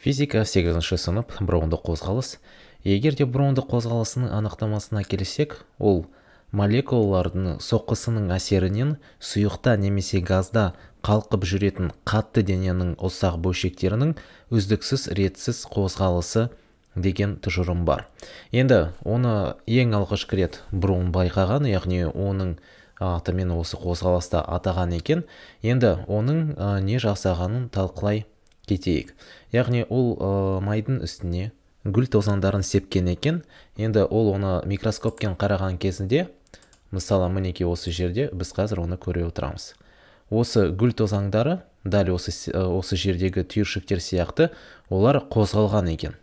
Физика 8 сынып броундық қозғалыс. Егер де броундық қозғалысының анықтамасына келсек, ол молекулалардың соққысының әсерінен сұйықта немесе газда қалқып жүретін қатты дененің ұсақ бөлшектерінің үздіксіз ретсіз қозғалысы деген тұжырым бар. Енді оны ең алғашқы рет Браун байқаған, яғни оның атымен осы қозғалыста атаған екен. Енді оның не жасағанын талқылай кетейік. Яғни ол майдың үстіне гүл тозаңдарын сепкен екен. Енді ол оны микроскоппен қараған кезінде, мысалы мінекей осы жерде біз қазір оны көре отырамыз. Осы гүл тозаңдары дәл осы жердегі түйіршіктер сияқты олар қозғалған екен.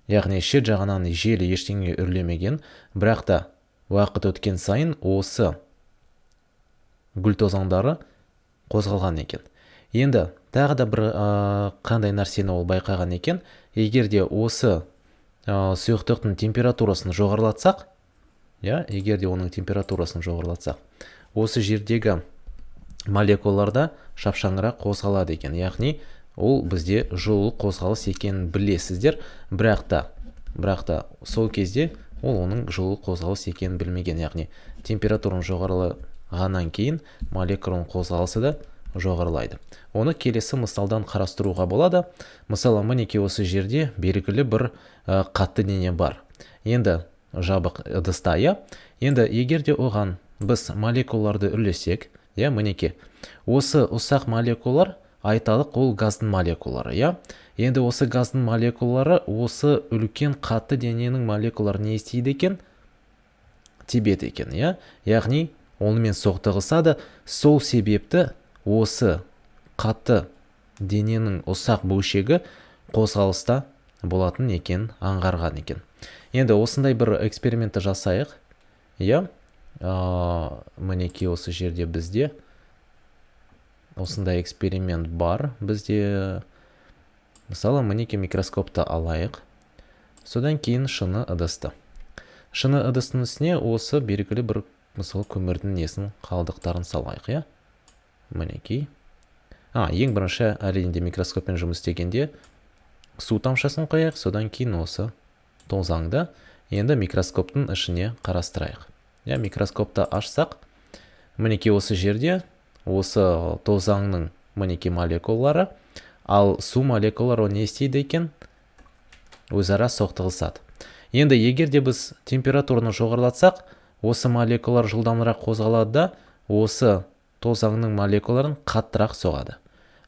Яғни шет жағынан жел ештеңе үрлемеген, бірақ та уақыт өткен сайын осы гүл тозаңдары қозғалған екен. Енді тағы да бір қандай нәрсені ол байқаған екен. Егер де осы сұйықтықтың температурасын жоғарылатсақ, егер де оның температурасын жоғарылатсақ, осы жердегі молекулаларда шапшаңырақ қозғалады екен. Яғни ол бізде жылу қозғалыс екенін білесіздер, бірақ та сол кезде ол оның жылу қозғалыс екенін білмеген. Яғни температураның жоғарылағаннан кейін молекуланың қозғалысы да жоғарылайды. Оны келесі мысалдан қарастыруға болады. Мысалы, мінекей осы жерде белгілі бір қатты дене бар. Енді жабық ыдыста, Енді егер де оған біз молекулаларды үрлесек, мінекей осы ұсақ молекулалар, айталық ол газдың молекулалары, Енді осы газдың молекулалары осы үлкен қатты дененің молекулалары не істейді екен? Тебеді екен, Яғни онымен соқтығысады. Сол себепті осы қатты дененің ұсақ бөлшегі қозғалыста болатын екен, аңғарған екен. Енді осындай бір экспериментті жасайық. Мінекей осы жерде бізде осындай эксперимент бар. Бізде, мысалы, мінекей микроскопты алайық. Содан кейін шыны ыдысты. Шыны ыдыстың үстіне осы белгілі бір, мысалы, көмірдің несін қалдықтарын салайық, Мінекей. Ең бірінші әрине микроскоппен жұмыс істегенде су тамшасын қояйық, содан кейін осы тозаңды енді микроскоптың ішіне қарастырайық. Микроскопты ашсақ, мінекей осы жерде осы тозаңның мінекей молекулалары, ал су молекулалары не істейді екен? Өзара соқтығысады. Енді егер де біз температураны жоғарылатсақ, осы молекулалар жылдамырақ қозғалады да, осы тозаңның молекулаларын қаттырақ соғады.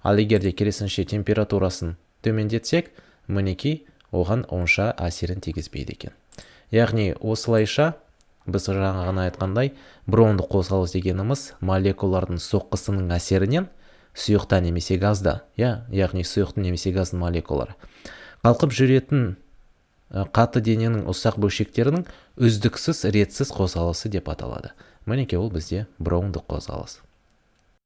Ал егер де керісінше температурасын төмендетсек, мінекей оған онша әсерін тигізбейді екен. Яғни осылайша біз жаңа айтқандай, броундық қозғалыс дегеніміз молекулалардың соққысының әсерінен сұйықта немесе газда, яғни сұйықтың немесе газдың молекулалары қалқып жүретін қатты дененің ұсақ бөлшектерінің үздіксіз ретсіз қозғалысы деп аталады. Мінекей ол бізде броундық қозғалыс.